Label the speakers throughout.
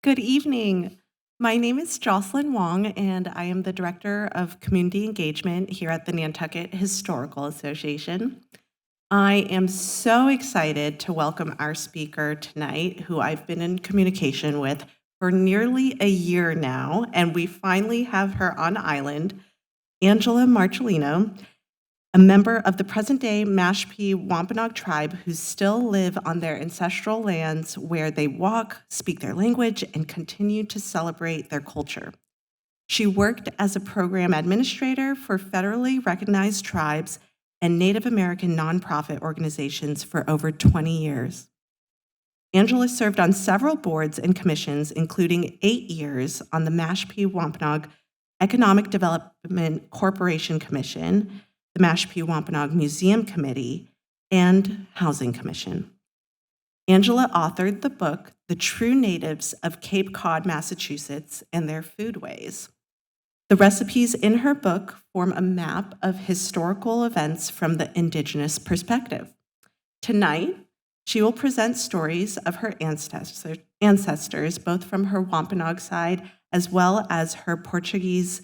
Speaker 1: Good evening. My name is Jocelyn Wong, and I am the Director of Community Engagement here at the Nantucket Historical Association. I am so excited to welcome our speaker tonight, who I've been in communication with for nearly a year now, and we finally have her on island, Angela Marcellino, a member of the present-day Mashpee Wampanoag tribe who still live on their ancestral lands where they walk, speak their language, and continue to celebrate their culture. She worked as a program administrator for federally recognized tribes and Native American nonprofit organizations for over 20 years. Angela served on several boards and commissions, including 8 years on the Mashpee Wampanoag Economic Development Corporation Commission, the Mashpee Wampanoag Museum Committee, and Housing Commission. Angela authored the book, The True Natives of Cape Cod, Massachusetts, and Their Foodways. The recipes in her book form a map of historical events from the Indigenous perspective. Tonight, she will present stories of her ancestors, both from her Wampanoag side as well as her Portuguese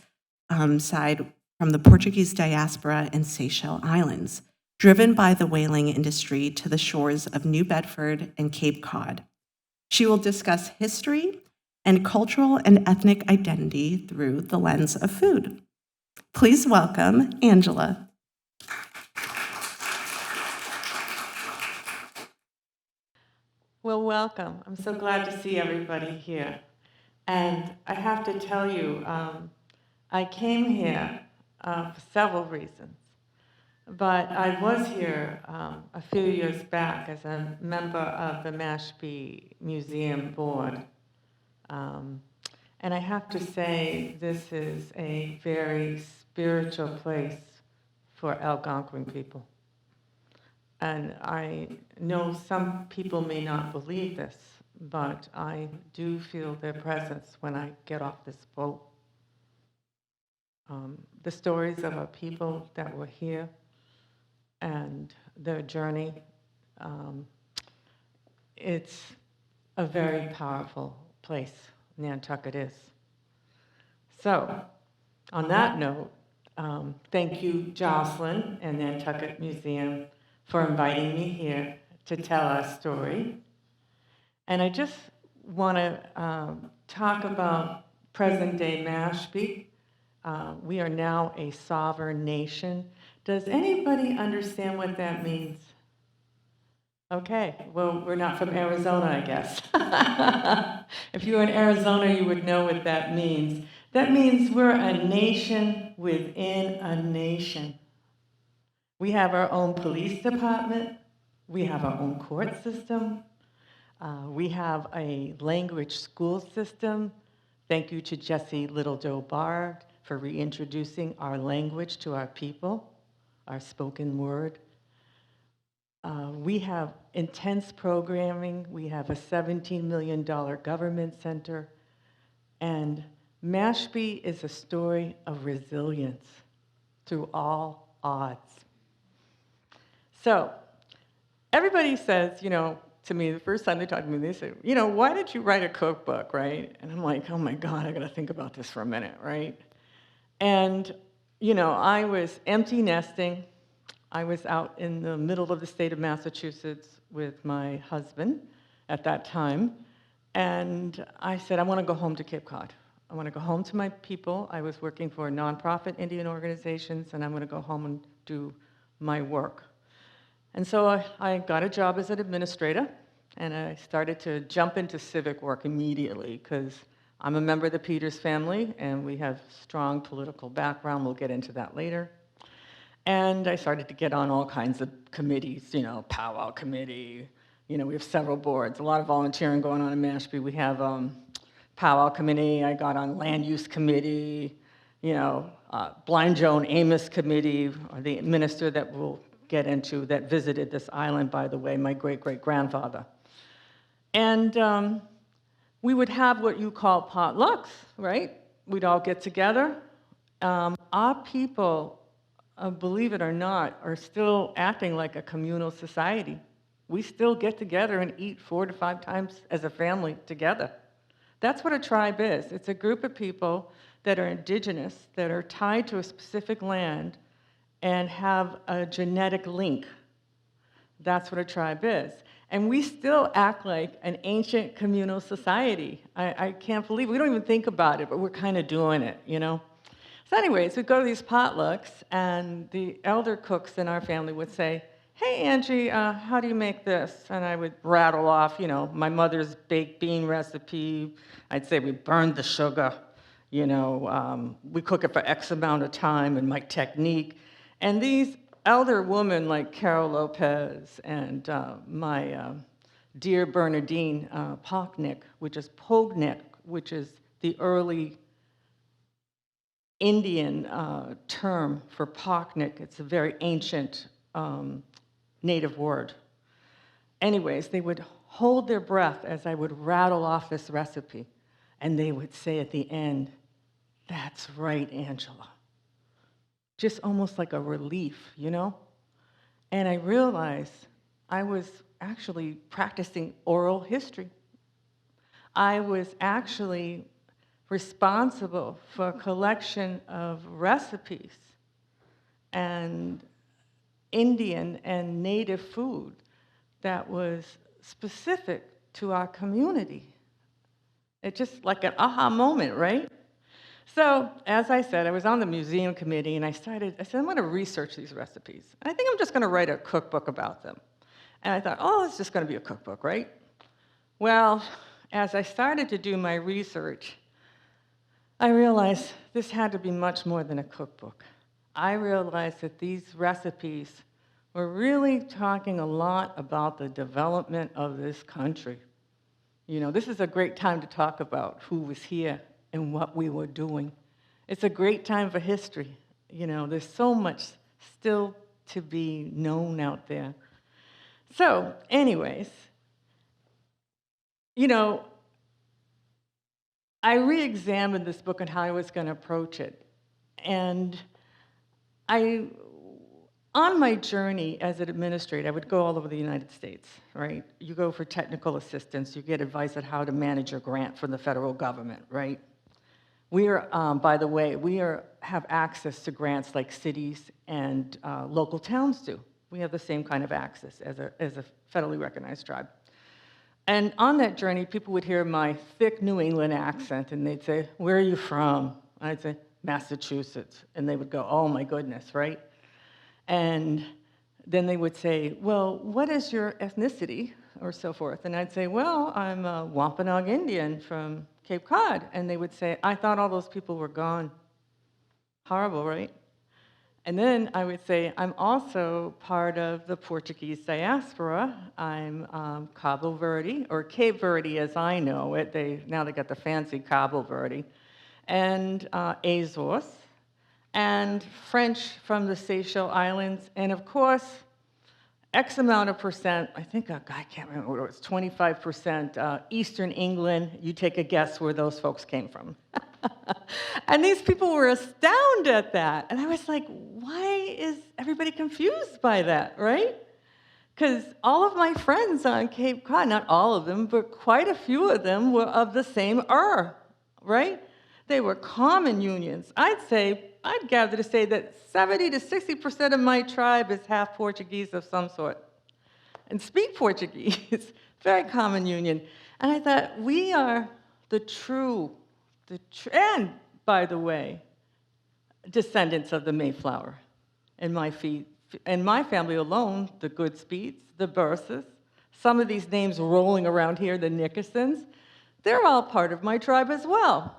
Speaker 1: side from the Portuguese diaspora in Seychelles Islands, driven by the whaling industry to the shores of New Bedford and Cape Cod. She will discuss history and cultural and ethnic identity through the lens of food. Please welcome Angela.
Speaker 2: Well, welcome. I'm so glad to see everybody here. And I have to tell you, I came here for several reasons. But I was here a few years back as a member of the Mashpee Museum Board. And I have to say, this is a very spiritual place for Algonquin people. And I know some people may not believe this, but I do feel their presence when I get off this boat. The stories of our people that were here and their journey, it's a very powerful place, Nantucket is. So, on that note, thank you, Jocelyn and Nantucket Museum, for inviting me here to tell our story. And I just want to talk about present-day Mashpee. We are now a sovereign nation. Does anybody understand what that means? Okay, well, we're not from Arizona, I guess. If you were in Arizona, you would know what that means. That means we're a nation within a nation. We have our own police department. We have our own court system. We have a language school system. Thank you to Jessie Littledoe Bard for reintroducing our language to our people, our spoken word. We have intense programming. We have a $17 million government center. And Mashpee is a story of resilience through all odds. So everybody says, to me, the first time they talk to me, they say, why did you write a cookbook, right? And I'm like, oh my God, I gotta think about this for a minute, right? And, I was empty nesting. I was out in the middle of the state of Massachusetts with my husband at that time. And I said, I wanna go home to Cape Cod. I wanna go home to my people. I was working for nonprofit Indian organizations, and I'm gonna go home and do my work. And so I got a job as an administrator, and I started to jump into civic work immediately because I'm a member of the Peters family, and we have strong political background. We'll get into that later. And I started to get on all kinds of committees, powwow committee. We have several boards, a lot of volunteering going on in Mashpee. We have powwow committee. I got on land use committee, Blind Joan Amos committee, or the minister that will get into that visited this island, by the way, my great-great-grandfather. And we would have what you call potlucks, right? We'd all get together. Our people, believe it or not, are still acting like a communal society. We still get together and eat 4 to 5 times as a family together. That's what a tribe is. It's a group of people that are indigenous, that are tied to a specific land and have a genetic link. That's what a tribe is. And we still act like an ancient communal society. I can't believe, we don't even think about it, but we're kind of doing it, you know? So anyways, we'd go to these potlucks, and the elder cooks in our family would say, hey, Angie, how do you make this? And I would rattle off, you know, my mother's baked bean recipe. I'd say we burned the sugar, you know, we cook it for X amount of time, and my technique. And these elder women like Carol Lopez and my dear Bernadine Pognick, which is Pognick, which is the early Indian term for Pognick. It's a very ancient native word. Anyways, they would hold their breath as I would rattle off this recipe, and they would say at the end, "That's right, Angela." Just almost like a relief, you know? And I realized I was actually practicing oral history. I was actually responsible for a collection of recipes and Indian and native food that was specific to our community. It's just like an aha moment, right? So, as I said, I was on the museum committee, and I said, I'm going to research these recipes. I think I'm just going to write a cookbook about them. And I thought, oh, it's just going to be a cookbook, right? Well, as I started to do my research, I realized this had to be much more than a cookbook. I realized that these recipes were really talking a lot about the development of this country. You know, this is a great time to talk about who was here and what we were doing. It's a great time for history. You know, there's so much still to be known out there. So, anyways, you know, I re-examined this book and how I was going to approach it. And on my journey as an administrator, I would go all over the United States, right? You go for technical assistance, you get advice on how to manage your grant from the federal government, right? We are, by the way, have access to grants like cities and local towns do. We have the same kind of access as a federally recognized tribe. And on that journey, people would hear my thick New England accent, and they'd say, "Where are you from?" I'd say, "Massachusetts." And they would go, "Oh my goodness," right? And then they would say, "Well, what is your ethnicity?" or so forth. And I'd say, "Well, I'm a Wampanoag Indian from Cape Cod." And they would say, "I thought all those people were gone." Horrible, right? And then I would say, "I'm also part of the Portuguese diaspora. I'm Cabo Verde, or Cape Verde as I know it. Now they got the fancy Cabo Verde, and Azores, and French from the Seychelles Islands, and of course, X amount of percent, I think, I can't remember what it was, 25% Eastern England. You take a guess where those folks came from." And these people were astounded at that. And I was like, why is everybody confused by that, right? Because all of my friends on Cape Cod, not all of them, but quite a few of them were of the same right? They were common unions. I'd gather to say that 70 to 60% of my tribe is half Portuguese of some sort and speak Portuguese. Very common union. And I thought, we are and by the way, descendants of the Mayflower. And my family alone, the Goodspeeds, the Burses, some of these names rolling around here, the Nickersons, they're all part of my tribe as well.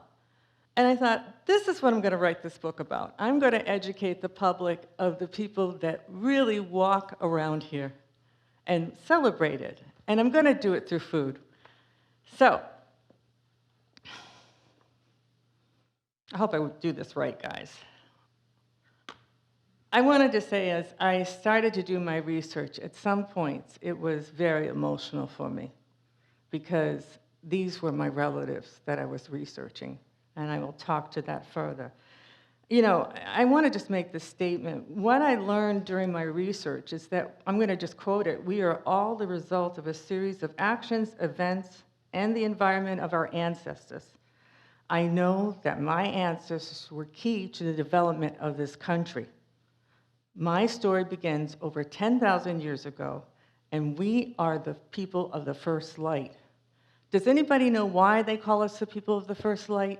Speaker 2: And I thought, this is what I'm going to write this book about. I'm going to educate the public of the people that really walk around here and celebrate it. And I'm going to do it through food. So, I hope I would do this right, guys. I wanted to say, as I started to do my research, at some points it was very emotional for me because these were my relatives that I was researching, and I will talk to that further. You know, I want to just make this statement. What I learned during my research is that, I'm going to just quote it, "We are all the result of a series of actions, events, and the environment of our ancestors. I know that my ancestors were key to the development of this country. My story begins over 10,000 years ago, and we are the people of the first light. Does anybody know why they call us the people of the first light?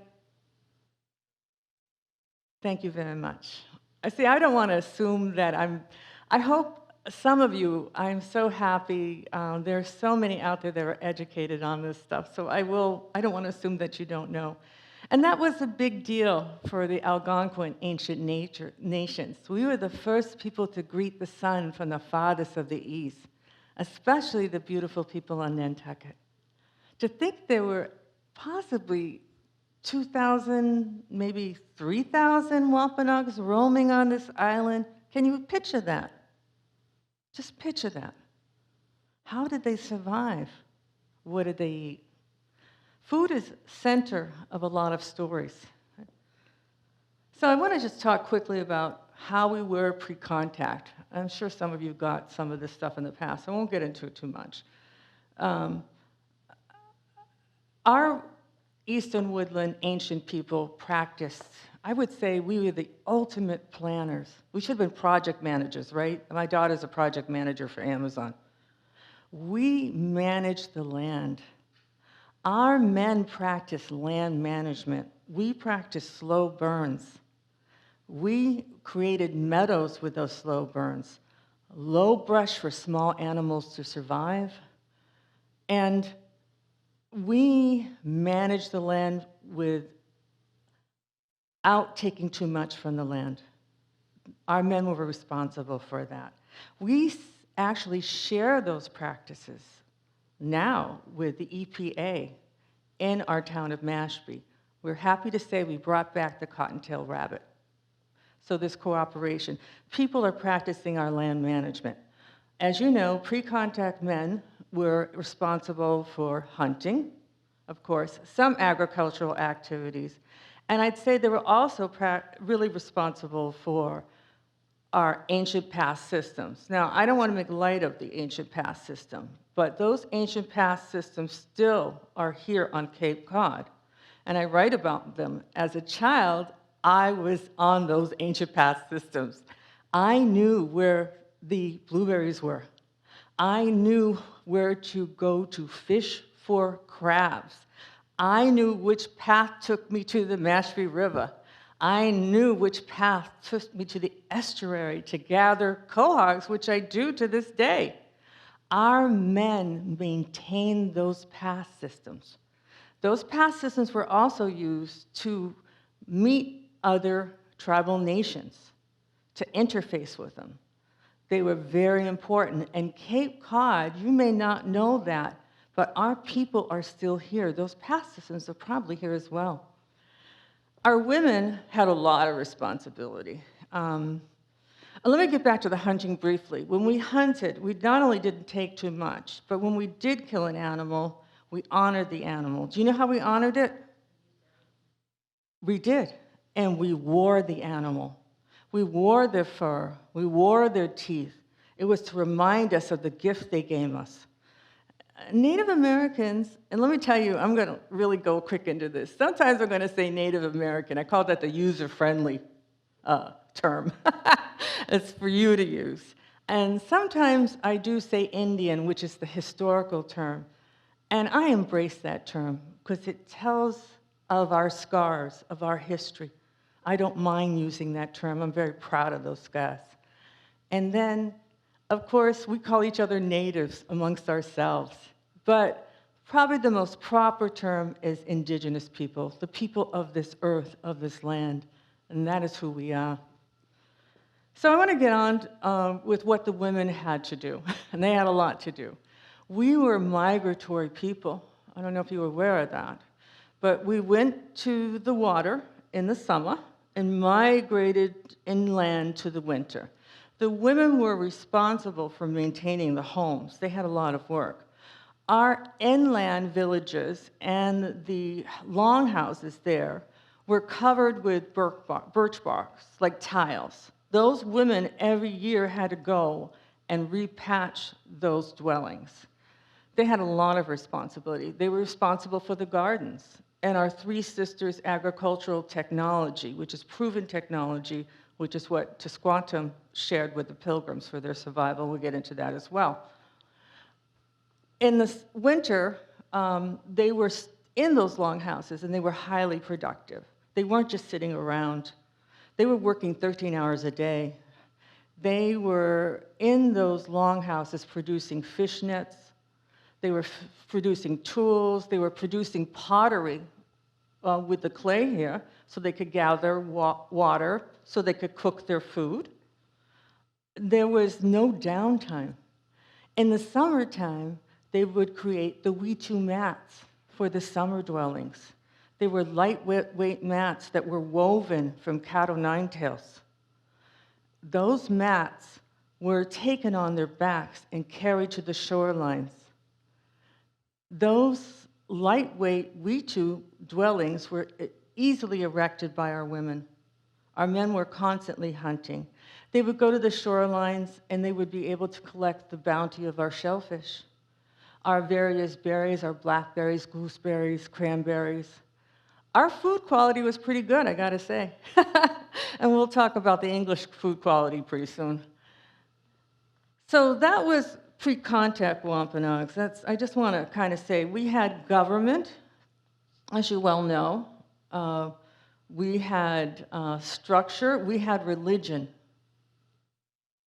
Speaker 2: Thank you very much. I don't want to assume that I hope some of you, I'm so happy, there's so many out there that are educated on this stuff, so I don't want to assume that you don't know. And that was a big deal for the Algonquin ancient nations. We were the first people to greet the sun from the farthest of the east, especially the beautiful people on Nantucket. To think there were possibly 2,000, maybe 3,000 Wampanoags roaming on this island. Can you picture that? Just picture that. How did they survive? What did they eat? Food is center of a lot of stories. So I want to just talk quickly about how we were pre-contact. I'm sure some of you got some of this stuff in the past. I won't get into it too much. Our Eastern Woodland ancient people practiced, I would say we were the ultimate planners. We should have been project managers, right? My daughter's a project manager for Amazon. We managed the land. Our men practiced land management. We practiced slow burns. We created meadows with those slow burns, low brush for small animals to survive, and we managed the land without taking too much from the land. Our men were responsible for that. We actually share those practices now with the EPA in our town of Mashpee. We're happy to say we brought back the cottontail rabbit. So this cooperation. People are practicing our land management. As you know, pre-contact men were responsible for hunting, of course, some agricultural activities, and I'd say they were also really responsible for our ancient past systems. Now, I don't want to make light of the ancient past system, but those ancient past systems still are here on Cape Cod, and I write about them. As a child, I was on those ancient past systems. I knew where the blueberries were. I knew where to go to fish for crabs. I knew which path took me to the Mashpee River. I knew which path took me to the estuary to gather quahogs, which I do to this day. Our men maintained those past systems. Those past systems were also used to meet other tribal nations, to interface with them. They were very important. And Cape Cod, you may not know that, but our people are still here. Those past systems are probably here as well. Our women had a lot of responsibility. Let me get back to the hunting briefly. When we hunted, we not only didn't take too much, but when we did kill an animal, we honored the animal. Do you know how we honored it? We did, and we wore the animal. We wore their fur, we wore their teeth. It was to remind us of the gift they gave us. Native Americans, and let me tell you, I'm going to really go quick into this. Sometimes I'm going to say Native American. I call that the user-friendly term. It's for you to use. And sometimes I do say Indian, which is the historical term. And I embrace that term because it tells of our scars, of our history. I don't mind using that term. I'm very proud of those scars. And then, of course, we call each other natives amongst ourselves. But probably the most proper term is indigenous people, the people of this earth, of this land. And that is who we are. So I want to get on with what the women had to do. And they had a lot to do. We were migratory people. I don't know if you were aware of that. But we went to the water in the summer and migrated inland to the winter. The women were responsible for maintaining the homes. They had a lot of work. Our inland villages and the longhouses there were covered with birch barks, like tiles. Those women every year had to go and repatch those dwellings. They had a lot of responsibility. They were responsible for the gardens and our three sisters' agricultural technology, which is proven technology, which is what Tisquantum shared with the Pilgrims for their survival. We'll get into that as well. In the winter, they were in those longhouses, and they were highly productive. They weren't just sitting around. They were working 13 hours a day. They were in those longhouses producing fish nets. They were producing tools. They were producing pottery with the clay here, so they could gather water, so they could cook their food. There was no downtime. In the summertime, they would create the Witu mats for the summer dwellings. They were lightweight mats that were woven from cattle ninetails. Those mats were taken on their backs and carried to the shorelines. Those lightweight Witu dwellings were easily erected by our women. Our men were constantly hunting. They would go to the shorelines, and they would be able to collect the bounty of our shellfish, our various berries, our blackberries, gooseberries, cranberries. Our food quality was pretty good, I gotta say. And we'll talk about the English food quality pretty soon. So that was pre-contact Wampanoags. I just want to kind of say we had government, as you well know. We had structure. We had religion.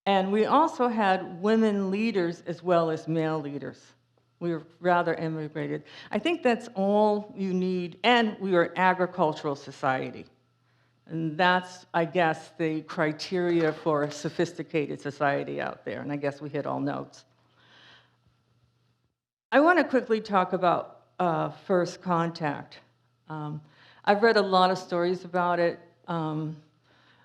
Speaker 2: And we also had women leaders as well as male leaders. We were rather immigrated. I think that's all you need. And we were an agricultural society. And that's, I guess, the criteria for a sophisticated society out there. And I guess we hit all notes. I want to quickly talk about first contact. I've read a lot of stories about it.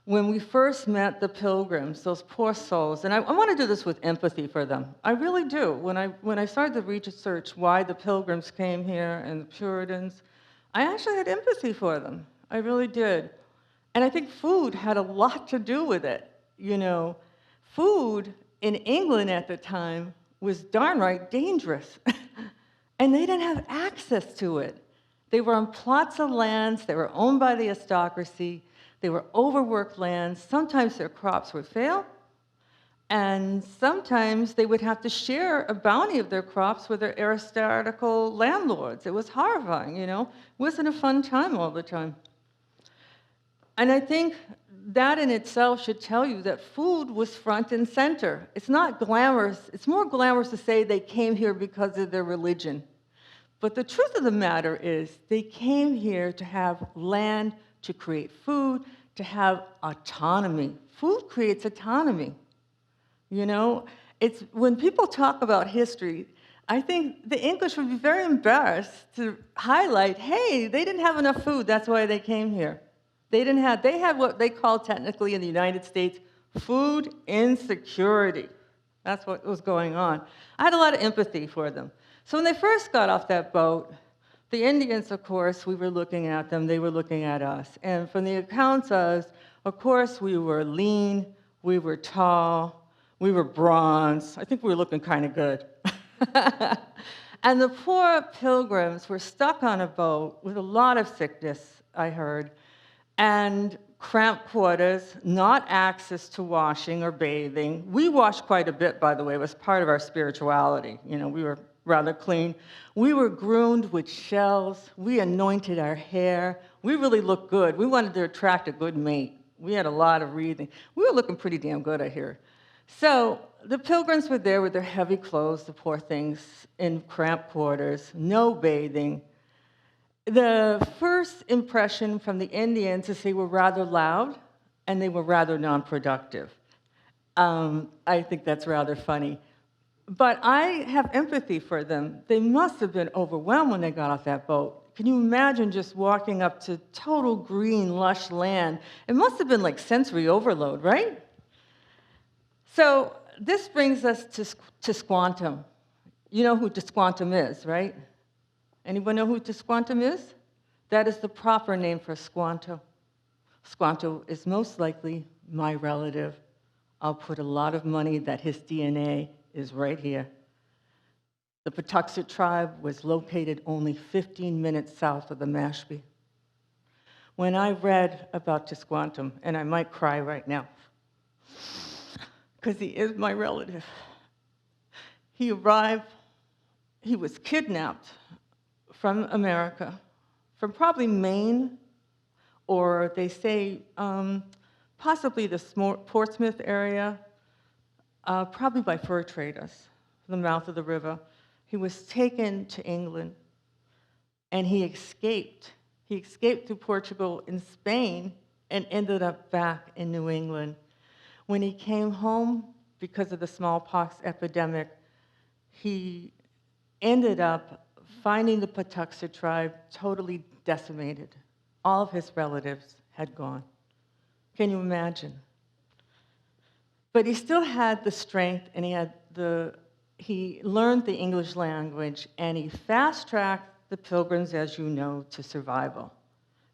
Speaker 2: When we first met the Pilgrims, those poor souls, and I want to do this with empathy for them. I really do. When I started to research why the Pilgrims came here and the Puritans, I actually had empathy for them. I really did. And I think food had a lot to do with it. You know, food in England at the time was darn right dangerous. And they didn't have access to it. They were on plots of lands that were owned by the aristocracy. They were overworked lands. Sometimes their crops would fail. And sometimes they would have to share a bounty of their crops with their aristocratical landlords. It was horrifying, you know. It wasn't a fun time all the time. And I think that in itself should tell you that food was front and center. It's not glamorous. It's more glamorous to say they came here because of their religion. But the truth of the matter is they came here to have land, to create food, to have autonomy. Food creates autonomy. You know, it's when people talk about history, I think the English would be very embarrassed to highlight, hey, they didn't have enough food, that's why they came here. They had what they call technically in the United States food insecurity. That's what was going on. I had a lot of empathy for them. So when they first got off that boat, the Indians, of course, we were looking at them, they were looking at us. And from the accounts of course, we were lean, we were tall, we were bronze. I think we were looking kind of good. And the poor Pilgrims were stuck on a boat with a lot of sickness, I heard, and cramped quarters, not access to washing or bathing. We washed quite a bit, by the way. It was part of our spirituality. You know, we were rather clean. We were groomed with shells. We anointed our hair. We really looked good. We wanted to attract a good mate. We had a lot of reading. We were looking pretty damn good, I hear. So the Pilgrims were there with their heavy clothes, the poor things, in cramped quarters, no bathing. The first impression from the Indians is they were rather loud and they were rather non-productive. I think that's rather funny. But I have empathy for them. They must have been overwhelmed when they got off that boat. Can you imagine just walking up to total green, lush land? It must have been like sensory overload, right? So this brings us to Tisquantum. You know who Tisquantum is, right? Anyone know who Tisquantum is? That is the proper name for Squanto. Squanto is most likely my relative. I'll put a lot of money that his DNA is right here. The Patuxet tribe was located only 15 minutes south of the Mashpee. When I read about Tisquantum, and I might cry right now, because he is my relative, he arrived, he was kidnapped from America, from probably Maine, or they say possibly the Portsmouth area, probably by fur traders from the mouth of the river. He was taken to England, and he escaped. He escaped through Portugal and Spain and ended up back in New England. When he came home, because of the smallpox epidemic, he ended up finding the Patuxet tribe totally decimated. All of his relatives had gone. Can you imagine? But he still had the strength, and he learned the English language, and he fast-tracked the Pilgrims, as you know, to survival.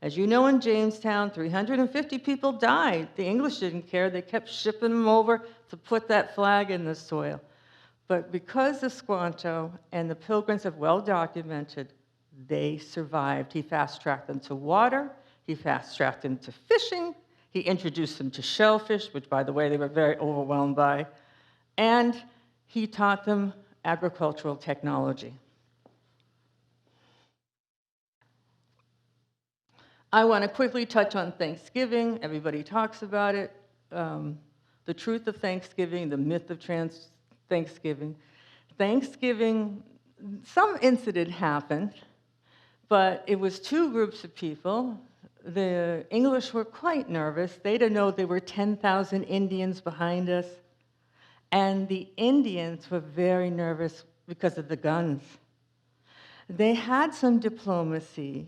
Speaker 2: As you know, in Jamestown, 350 people died. The English didn't care. They kept shipping them over to put that flag in the soil. But because of Squanto and the Pilgrims have well documented, they survived. He fast-tracked them to water. He fast-tracked them to fishing. He introduced them to shellfish, which, by the way, they were very overwhelmed by. And he taught them agricultural technology. I want to quickly touch on Thanksgiving. Everybody talks about it. The truth of Thanksgiving, the myth of Thanksgiving. Thanksgiving, some incident happened, but it was two groups of people. The English were quite nervous. They didn't know there were 10,000 Indians behind us. And the Indians were very nervous because of the guns. They had some diplomacy.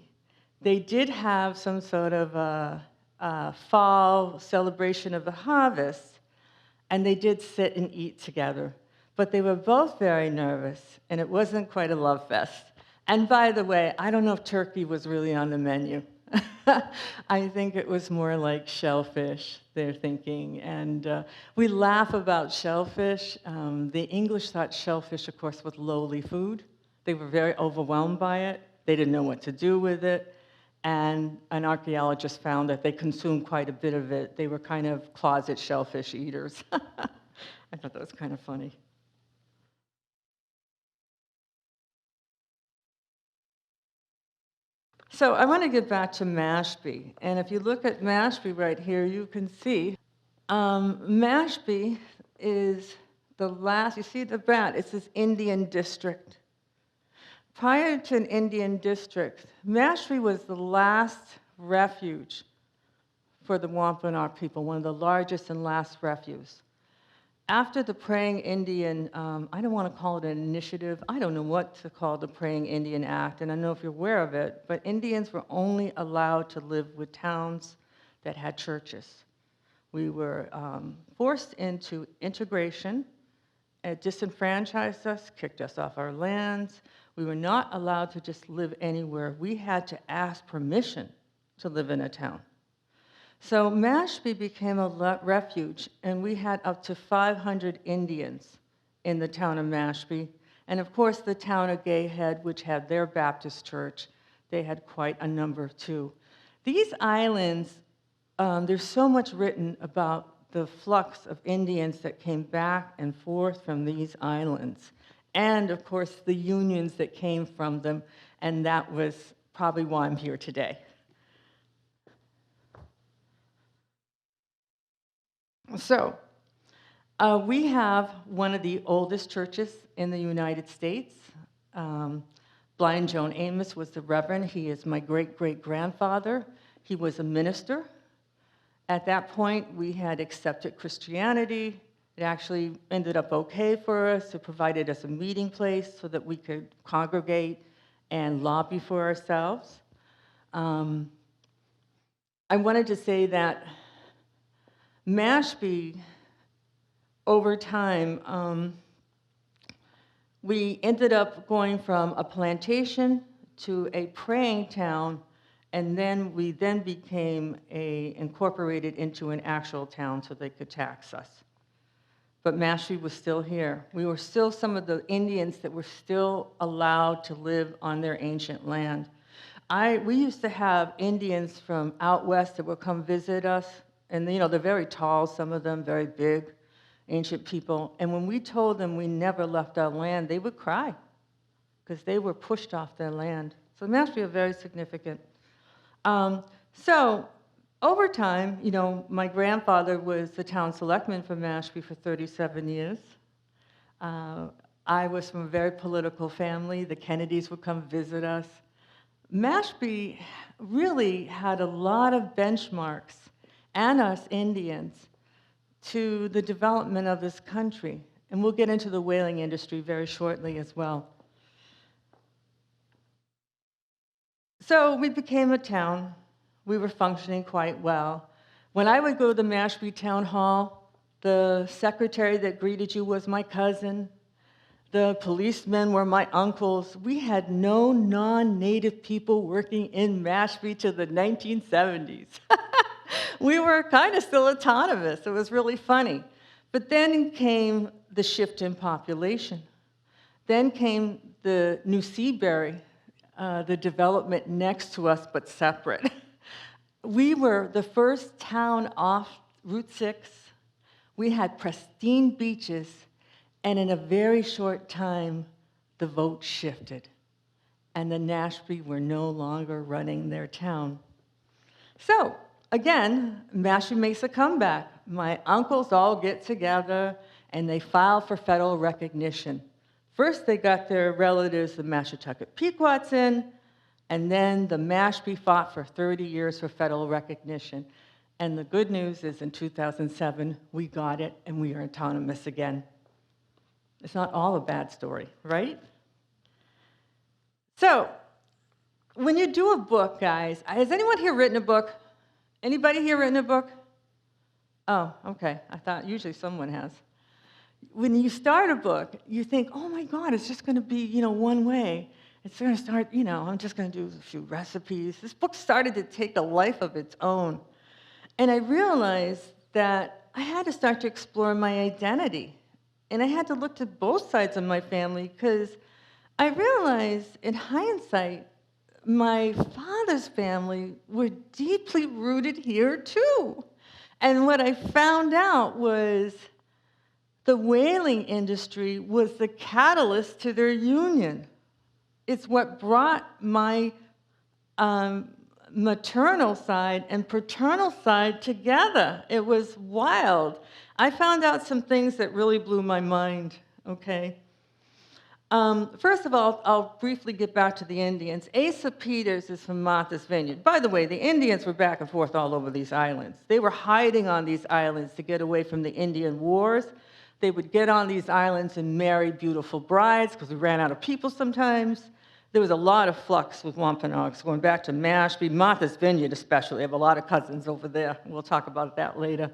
Speaker 2: They did have some sort of a fall celebration of the harvest, and they did sit and eat together. But they were both very nervous, and it wasn't quite a love fest. And by the way, I don't know if turkey was really on the menu. I think it was more like shellfish, they're thinking. And we laugh about shellfish. The English thought shellfish, of course, was lowly food. They were very overwhelmed by it. They didn't know what to do with it. And an archaeologist found that they consumed quite a bit of it. They were kind of closet shellfish eaters. I thought that was kind of funny. So I want to get back to Mashpee. And if you look at Mashpee right here, you can see Mashpee is the last, you see the bat, it's this Indian district. Prior to an Indian district, Mashpee was the last refuge for the Wampanoag people, one of the largest and last refuges. After the Praying Indian, I don't want to call it an initiative, I don't know what to call the Praying Indian Act, and I don't know if you're aware of it, but Indians were only allowed to live with towns that had churches. We were forced into integration. It disenfranchised us, kicked us off our lands. We were not allowed to just live anywhere. We had to ask permission to live in a town. So Mashpee became a refuge, and we had up to 500 Indians in the town of Mashpee. And of course, the town of Gayhead, which had their Baptist church, they had quite a number too. These islands, there's so much written about the flux of Indians that came back and forth from these islands. And of course, the unions that came from them, and that was probably why I'm here today. So, we have one of the oldest churches in the United States. Blind Joan Amos was the reverend. He is my great-great-grandfather. He was a minister. At that point, we had accepted Christianity. It actually ended up okay for us. It provided us a meeting place so that we could congregate and lobby for ourselves. I wanted to say that Mashpee, over time, we ended up going from a plantation to a praying town, and then we became incorporated into an actual town so they could tax us. but Mashpee was still here. We were still some of the Indians that were still allowed to live on their ancient land. We used to have Indians from out west that would come visit us, and they're very tall, some of them very big, ancient people. And when we told them we never left our land, they would cry because they were pushed off their land. So Mashpee are very significant. So over time, my grandfather was the town selectman for Mashpee for 37 years. I was from a very political family. The Kennedys would come visit us. Mashpee really had a lot of benchmarks, and us Indians, to the development of this country. And we'll get into the whaling industry very shortly as well. So we became a town. We were functioning quite well. When I would go to the Mashpee Town Hall, the secretary that greeted you was my cousin. The policemen were my uncles. We had no non-native people working in Mashpee till the 1970s. We were kind of still autonomous. It was really funny. But then came the shift in population. Then came the New Seabury, the development next to us but separate. We were the first town off Route 6. We had pristine beaches. And in a very short time, the vote shifted. And the Mashpee were no longer running their town. So, again, Mashpee makes a comeback. My uncles all get together, and they file for federal recognition. First, they got their relatives, the Nantucket Pequots, in, and then the Mashpee fought for 30 years for federal recognition. And the good news is in 2007, we got it, and we are autonomous again. It's not all a bad story, right? So, when you do a book, guys, has anyone here written a book? Anybody here written a book? Oh, okay. I thought usually someone has. When you start a book, you think, oh my God, it's just going to be, one way. It's going to start, I'm just going to do a few recipes. This book started to take a life of its own. And I realized that I had to start to explore my identity. And I had to look to both sides of my family because I realized in hindsight, my father's family were deeply rooted here too. And what I found out was the whaling industry was the catalyst to their union. It's what brought my maternal side and paternal side together. It was wild. I found out some things that really blew my mind, okay? First of all, I'll briefly get back to the Indians. Asa Peters is from Martha's Vineyard. By the way, the Indians were back and forth all over these islands. They were hiding on these islands to get away from the Indian wars. They would get on these islands and marry beautiful brides because we ran out of people sometimes. There was a lot of flux with Wampanoags, going back to Mashpee, Martha's Vineyard especially. I have a lot of cousins over there. We'll talk about that later.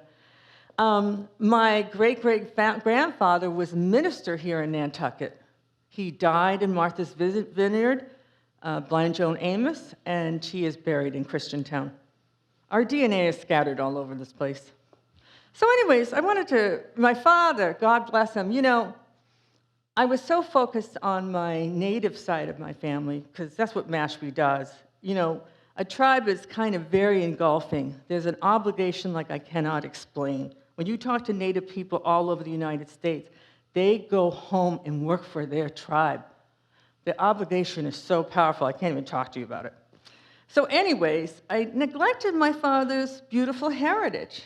Speaker 2: My great-great-grandfather was a minister here in Nantucket. He died in Martha's Vineyard, Blind Joan Amos, and he is buried in Christiantown. Our DNA is scattered all over this place. So anyways, my father, God bless him, I was so focused on my native side of my family, because that's what Mashpee does. A tribe is kind of very engulfing. There's an obligation like I cannot explain. When you talk to Native people all over the United States, they go home and work for their tribe. The obligation is so powerful, I can't even talk to you about it. So anyways, I neglected my father's beautiful heritage.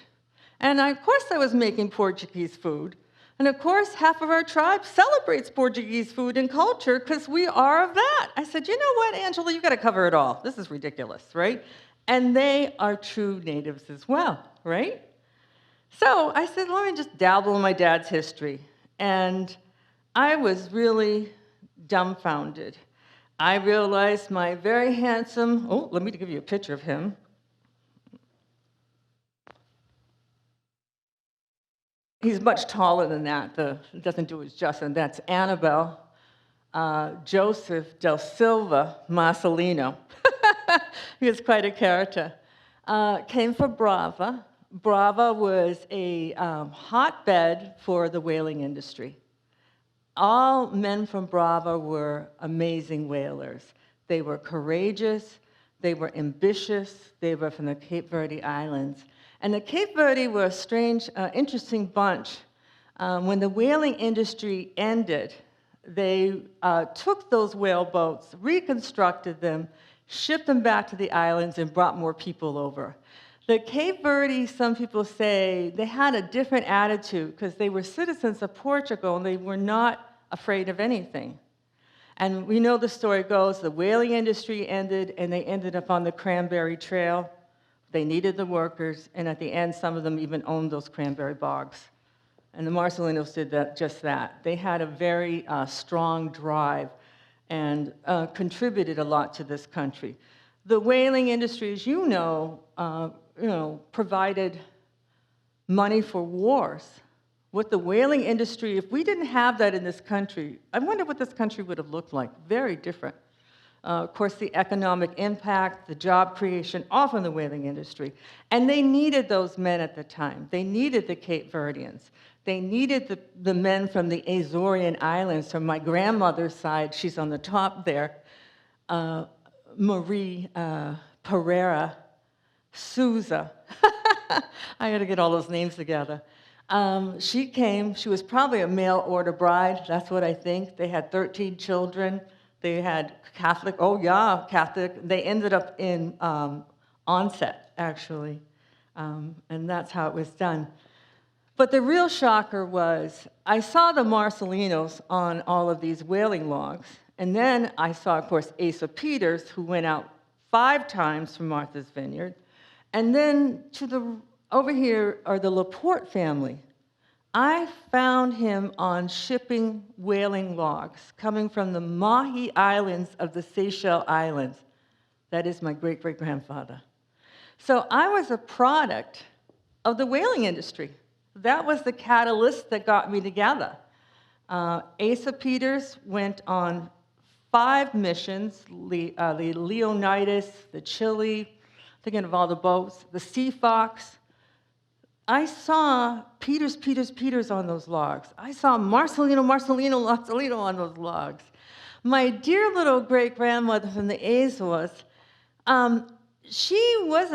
Speaker 2: And of course I was making Portuguese food. And of course, half of our tribe celebrates Portuguese food and culture because we are of that. I said, you know what, Angela, you got to cover it all. This is ridiculous, right? And they are true natives as well, right? So I said, let me just dabble in my dad's history. And I was really dumbfounded. I realized my very handsome, let me give you a picture of him. He's much taller than that. It doesn't do it justice. And that's Annabelle Joseph Del Silva Marcellino. He was quite a character. Came from Brava. Brava was a hotbed for the whaling industry. All men from Brava were amazing whalers. They were courageous, they were ambitious, they were from the Cape Verde Islands. And the Cape Verde were a strange, interesting bunch. When the whaling industry ended, they took those whale boats, reconstructed them, shipped them back to the islands, and brought more people over. The Cape Verde, some people say, they had a different attitude because they were citizens of Portugal and they were not afraid of anything. And we know the story goes, the whaling industry ended and they ended up on the Cranberry Trail. They needed the workers, and at the end, some of them even owned those cranberry bogs. And the Marcellinos did that, just that. They had a very strong drive and contributed a lot to this country. The whaling industry, as you know, provided money for wars. With the whaling industry, if we didn't have that in this country, I wonder what this country would have looked like. Very different. Of course, the economic impact, the job creation, all from the whaling industry. And they needed those men at the time. They needed the Cape Verdeans. They needed the men from the Azorian Islands. From my grandmother's side, she's on the top there, Marie Pereira Souza. I got to get all those names together. She came, she was probably a mail order bride, that's what I think. They had 13 children. They had Catholic, Catholic. They ended up in onset, actually. And that's how it was done. But the real shocker was, I saw the Marcellinos on all of these whaling logs. And then I saw, of course, Asa Peters, who went out 5 times from Martha's Vineyard. And then over here are the Laporte family. I found him on shipping whaling logs coming from the Mahi Islands of the Seychelles Islands. That is my great-great-grandfather. So I was a product of the whaling industry. That was the catalyst that got me together. Asa Peters went on 5 missions, the Leonidas, the Chile, thinking of all the boats, the Sea Fox. I saw Peters on those logs. I saw Marcellino on those logs. My dear little great-grandmother from the Azores, she was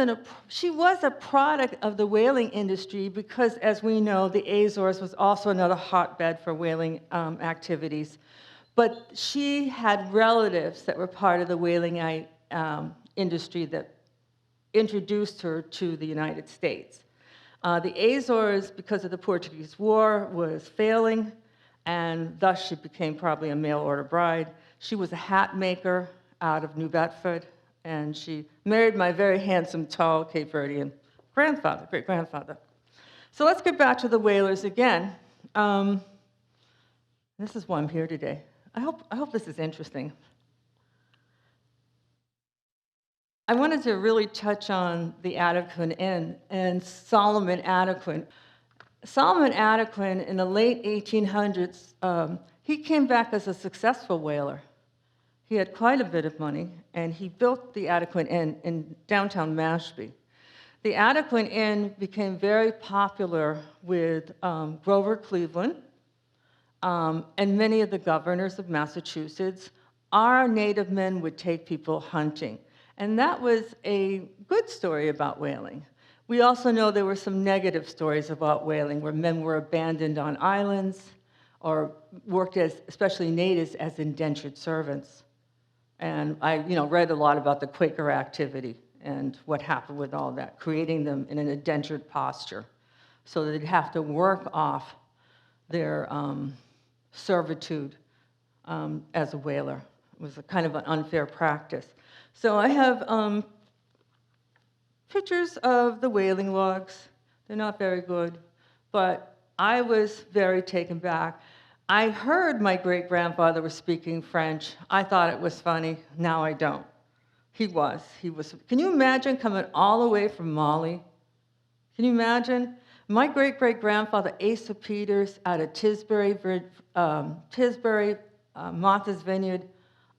Speaker 2: a product of the whaling industry because, as we know, the Azores was also another hotbed for whaling activities. But she had relatives that were part of the whaling industry that introduced her to the United States. The Azores, because of the Portuguese War, was failing, and thus she became probably a mail-order bride. She was a hat maker out of New Bedford, and she married my very handsome, tall Cape Verdean grandfather, great-grandfather. So let's get back to the whalers again. This is why I'm here today. I hope this is interesting. I wanted to really touch on the Adequan Inn and Solomon Adequan. Solomon Adequan, in the late 1800s, he came back as a successful whaler. He had quite a bit of money, and he built the Adequan Inn in downtown Mashpee. The Adequan Inn became very popular with Grover Cleveland and many of the governors of Massachusetts. Our native men would take people hunting. And that was a good story about whaling. We also know there were some negative stories about whaling, where men were abandoned on islands or worked as, especially natives, as indentured servants. And I read a lot about the Quaker activity and what happened with all that, creating them in an indentured posture so that they'd have to work off their servitude as a whaler. It was a kind of an unfair practice. So I have pictures of the whaling logs. They're not very good, but I was very taken back. I heard my great-grandfather was speaking French. I thought it was funny. Now I don't. He was. Can you imagine coming all the way from Mali? Can you imagine? My great-great-grandfather, Asa Peters, out of Tisbury, Martha's Vineyard,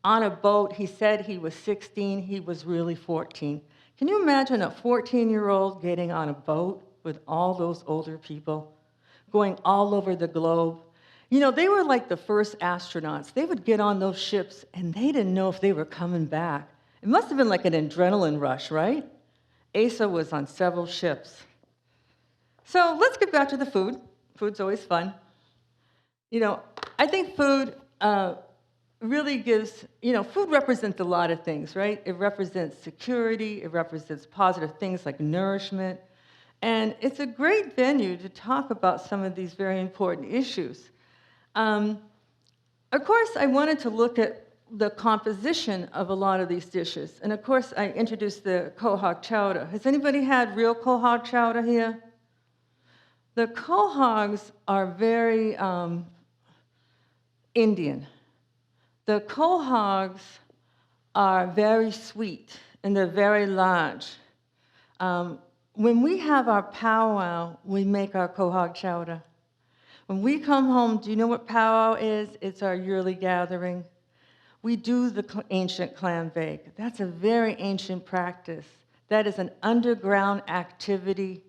Speaker 2: on a boat. He said he was 16. He was really 14. Can you imagine a 14-year-old getting on a boat with all those older people going all over the globe. You know, they were like the first astronauts. They would get on those ships, and they didn't know if they were coming back. It must have been like an adrenaline rush, right? Asa was on several ships. So let's get back to the food. Food's always fun. You know, I think food really gives, you know, food represents a lot of things, right? It represents security, it represents positive things like nourishment, and it's a great venue to talk about some of these very important issues. Of course, I wanted to look at the composition of a lot of these dishes, and of course, I introduced the quahog chowder. Has anybody had real quahog chowder here? The quahogs are very Indian. The quahogs are very sweet, and they're very large. When we have our powwow, we make our quahog chowder. When we come home, do you know what powwow is? It's our yearly gathering. We do the ancient clam bake. That's a very ancient practice. That is an underground activity.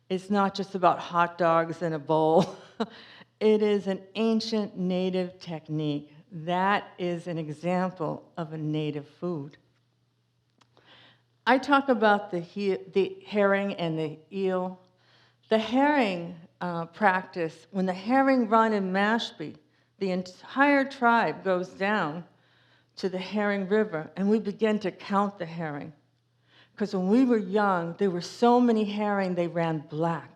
Speaker 2: It's not just about hot dogs in a bowl. It is an ancient native technique. That is an example of a native food. I talk about the herring and the eel. The herring practice, when the herring run in Mashpee, the entire tribe goes down to the herring river, and we begin to count the herring. Because when we were young, there were so many herring, they ran black.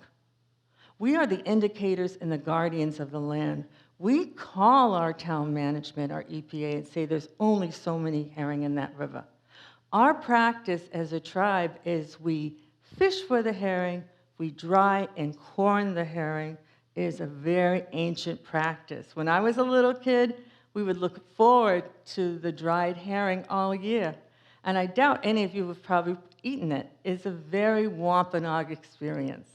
Speaker 2: We are the indicators and the guardians of the land. We call our town management, our EPA, and say there's only so many herring in that river. Our practice as a tribe is we fish for the herring, we dry and corn the herring. It is a very ancient practice. When I was a little kid, we would look forward to the dried herring all year. And I doubt any of you have probably eaten it. It's a very Wampanoag experience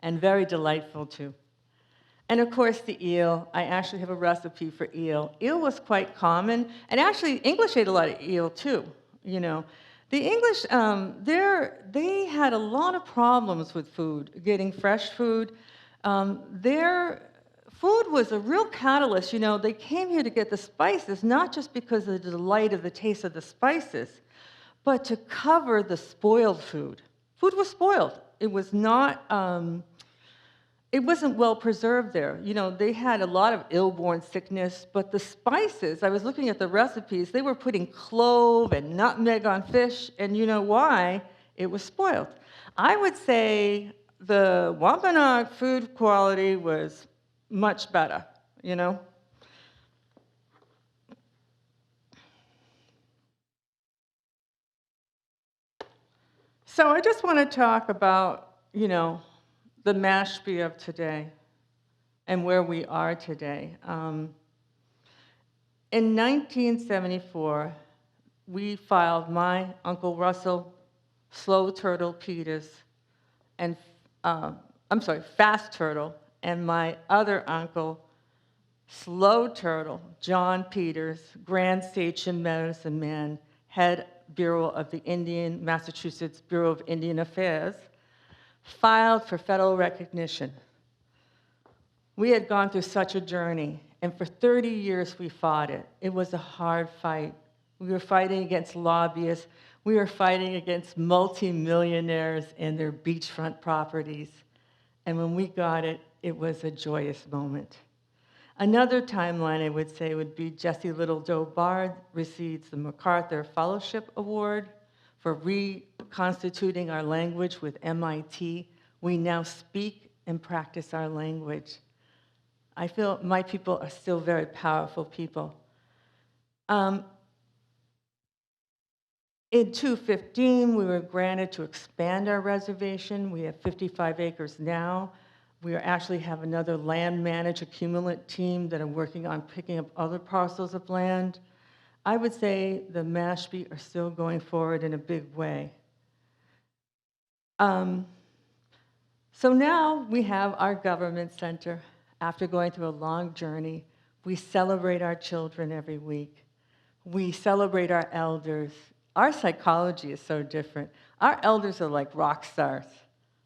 Speaker 2: and very delightful too. And of course, the eel. I actually have a recipe for eel. Eel was quite common, and actually, English ate a lot of eel too. You know, the English, they had a lot of problems with food, getting fresh food. Their food was a real catalyst. You know, they came here to get the spices, not just because of the delight of the taste of the spices, but to cover the spoiled food. Food was spoiled. It was not. It wasn't well preserved there. You know, they had a lot of ill-born sickness, but the spices, I was looking at the recipes, they were putting clove and nutmeg on fish, and you know why? It was spoiled. I would say the Wampanoag food quality was much better, you know? So I just want to talk about, you know, the Mashpee of today and where we are today. In 1974, we filed my Uncle Russell Slow Turtle Peters and, Fast Turtle, and my other uncle, Slow Turtle, John Peters, Grand Station Medicine Man, head Bureau of the Massachusetts Bureau of Indian Affairs, filed for federal recognition. We had gone through such a journey, and for 30 years we fought it. It was a hard fight. We were fighting against lobbyists. We were fighting against multimillionaires and their beachfront properties. And when we got it, it was a joyous moment. Another timeline, I would say, would be Jessie Little Doe Bard receives the MacArthur Fellowship Award for reconstituting our language with MIT. We now speak and practice our language. I feel my people are still very powerful people. In 2015, we were granted to expand our reservation. We have 55 acres now. We actually have another land managed accumulant team that are working on picking up other parcels of land. I would say the Mashpee are still going forward in a big way. So now we have our government center. After going through a long journey, we celebrate our children every week. We celebrate our elders. Our psychology is so different. Our elders are like rock stars.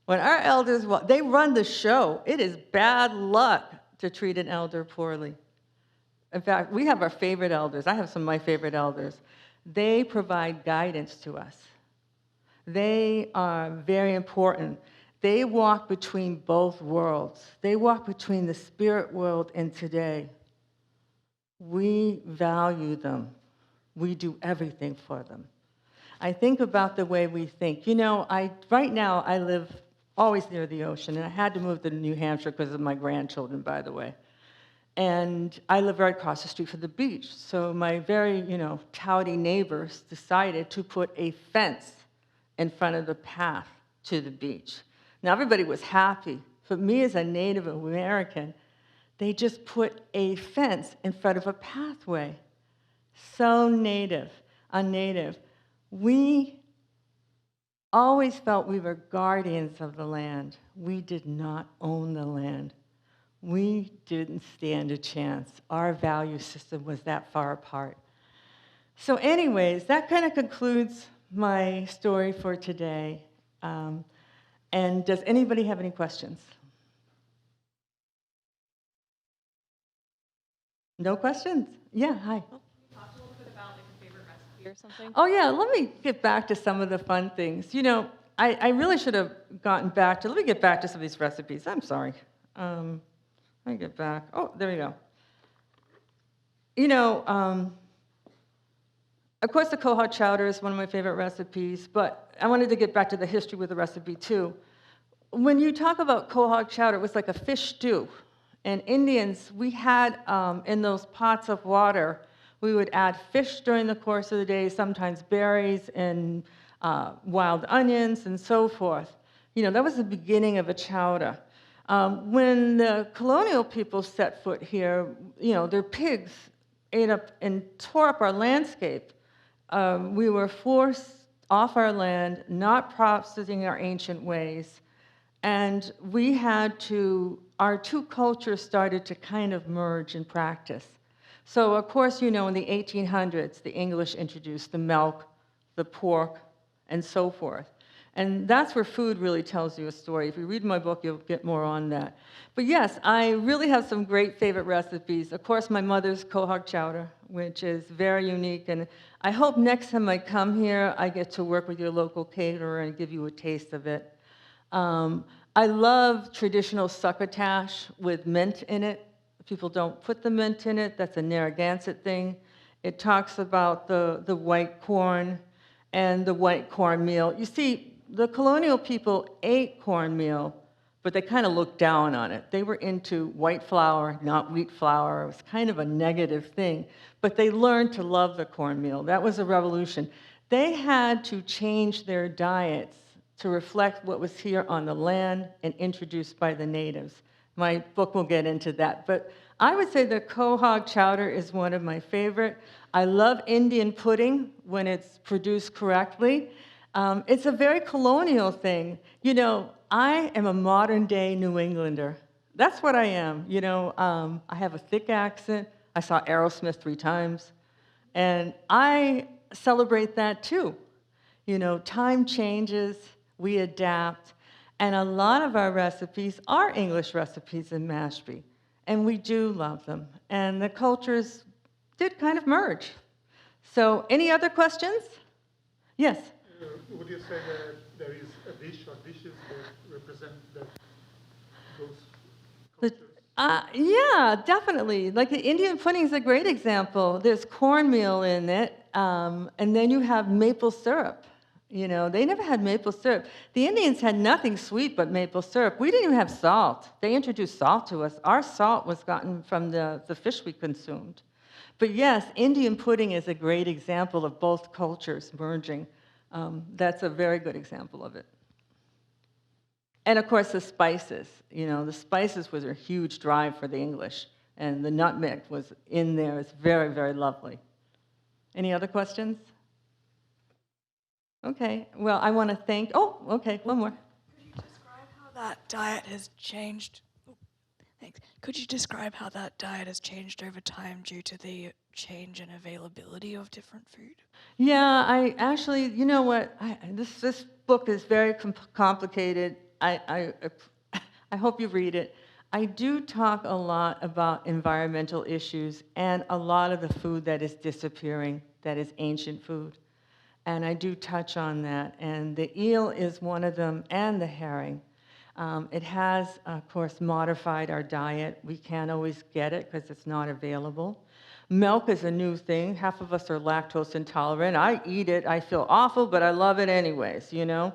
Speaker 2: When our elders, they run the show. It is bad luck to treat an elder poorly. In fact, we have our favorite elders. I have some of my favorite elders. They provide guidance to us. They are very important. They walk between both worlds. They walk between the spirit world and today. We value them. We do everything for them. I think about the way we think. Right now I live always near the ocean, and I had to move to New Hampshire because of my grandchildren, by the way. And I live right across the street from the beach. So my very, touty neighbors decided to put a fence in front of the path to the beach. Now, everybody was happy. But me as a Native American, they just put a fence in front of a pathway. So native, unnative. We always felt we were guardians of the land. We did not own the land. We didn't stand a chance. Our value system was that far apart. So anyways, that kind of concludes my story for today. And does anybody have any questions? No questions? Yeah, hi.
Speaker 3: Can you talk a little bit about like a favorite recipe or something?
Speaker 2: Oh yeah, let me get back to some of the fun things. I really should have gotten back to, let me get back to some of these recipes. I'm sorry. Let me get back. Oh, there we go. Of course, the quahog chowder is one of my favorite recipes, but I wanted to get back to the history with the recipe too. When you talk about quahog chowder, it was like a fish stew. And Indians, we had in those pots of water, we would add fish during the course of the day, sometimes berries and wild onions and so forth. That was the beginning of a chowder. When the colonial people set foot here, their pigs ate up and tore up our landscape. We were forced off our land, not practicing our ancient ways, and our two cultures started to kind of merge in practice. So, of course, in the 1800s, the English introduced the milk, the pork, and so forth. And that's where food really tells you a story. If you read my book, you'll get more on that. But yes, I really have some great favorite recipes. Of course, my mother's quahog chowder, which is very unique. And I hope next time I come here, I get to work with your local caterer and give you a taste of it. I love traditional succotash with mint in it. People don't put the mint in it. That's a Narragansett thing. It talks about the white corn and the white cornmeal. You see, the colonial people ate cornmeal, but they kind of looked down on it. They were into white flour, not wheat flour. It was kind of a negative thing. But they learned to love the cornmeal. That was a revolution. They had to change their diets to reflect what was here on the land and introduced by the natives. My book will get into that. But I would say the quahog chowder is one of my favorite. I love Indian pudding when it's produced correctly. It's a very colonial thing. I am a modern-day New Englander. That's what I am. I have a thick accent. I saw Aerosmith 3 times. And I celebrate that too. Time changes, we adapt, and a lot of our recipes are English recipes in Mashpee, and we do love them. And the cultures did kind of merge. So, any other questions? Yes?
Speaker 4: Would you say that there is a dish or dishes that represent those cultures?
Speaker 2: Yeah, definitely. Like the Indian pudding is a great example. There's cornmeal in it, and then you have maple syrup. They never had maple syrup. The Indians had nothing sweet but maple syrup. We didn't even have salt. They introduced salt to us. Our salt was gotten from the fish we consumed. But yes, Indian pudding is a great example of both cultures merging. That's a very good example of it. And of course, the spices. The spices was a huge drive for the English, and the nutmeg was in there. It's very, very lovely. Any other questions? Okay. Well, I want to thank. Oh, okay. One more.
Speaker 3: Could you describe how that diet has changed? Thanks. Could you describe how that diet has changed over time due to the change in availability of different food?
Speaker 2: Yeah, I actually, you know what? This book is very complicated. I hope you read it. I do talk a lot about environmental issues and a lot of the food that is disappearing, that is ancient food. And I do touch on that. And the eel is one of them, and the herring. It has, of course, modified our diet. We can't always get it because it's not available. Milk is a new thing. Half of us are lactose intolerant. I eat it. I feel awful, but I love it anyways, you know?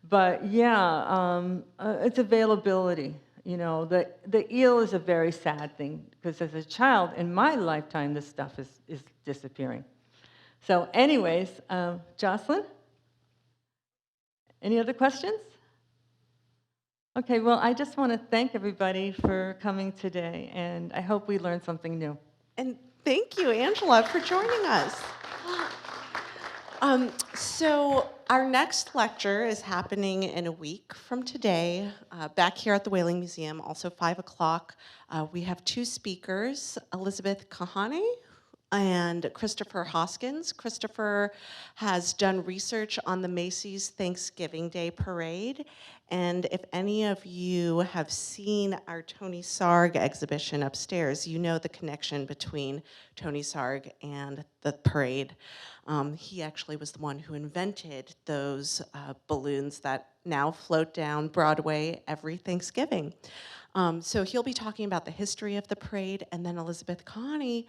Speaker 2: But yeah, it's availability. You know, the eel is a very sad thing because as a child, in my lifetime, this stuff is disappearing. So anyways, Jocelyn, any other questions? Okay, well, I just want to thank everybody for coming today, and I hope we learned something new.
Speaker 1: And thank you, Angela, for joining us. So our next lecture is happening in a week from today, back here at the Whaling Museum, also 5 o'clock. We have two speakers, Elizabeth Kahane and Christopher Hoskins. Christopher has done research on the Macy's Thanksgiving Day Parade. And if any of you have seen our Tony Sarg exhibition upstairs, you know the connection between Tony Sarg and the parade. He actually was the one who invented those balloons that now float down Broadway every Thanksgiving. So he'll be talking about the history of the parade, and then Elizabeth Connie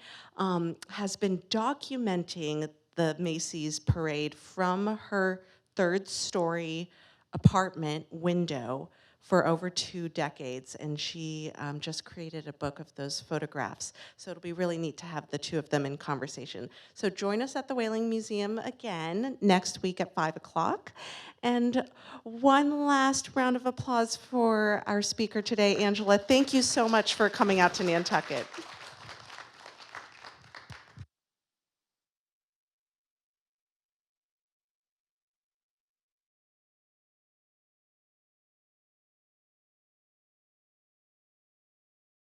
Speaker 1: has been documenting the Macy's parade from her third-story apartment window for over 2 decades, and she just created a book of those photographs. So it'll be really neat to have the two of them in conversation. So join us at the Whaling Museum again next week at 5 o'clock. And one last round of applause for our speaker today, Angela. Thank you so much for coming out to Nantucket.